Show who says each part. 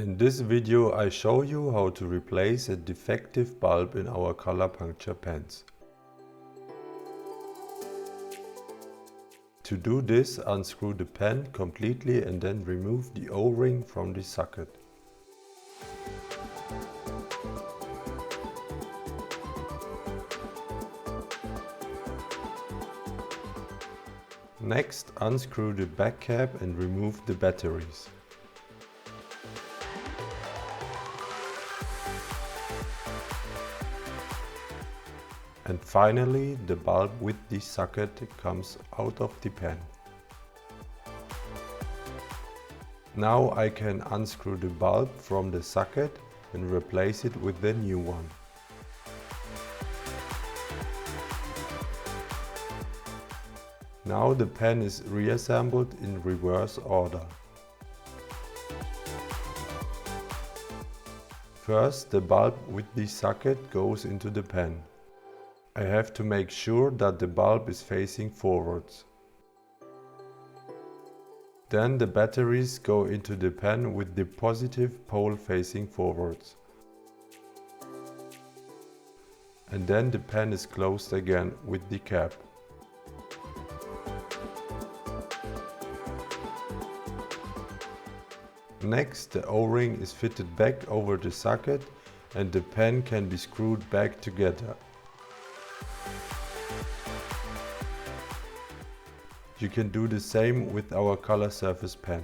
Speaker 1: In this video I show you how to replace a defective bulb in our color puncture pens. To do this, unscrew the pen completely and then remove the O-ring from the socket. Next, unscrew the back cap and remove the batteries. And finally, the bulb with the socket comes out of the pen. Now I can unscrew the bulb from the socket and replace it with the new one. Now the pen is reassembled in reverse order. First, the bulb with the socket goes into the pen. I have to make sure that the bulb is facing forwards. Then the batteries go into the pen with the positive pole facing forwards. And then the pen is closed again with the cap. Next, the O-ring is fitted back over the socket and the pen can be screwed back together. You can do the same with our color surface pen.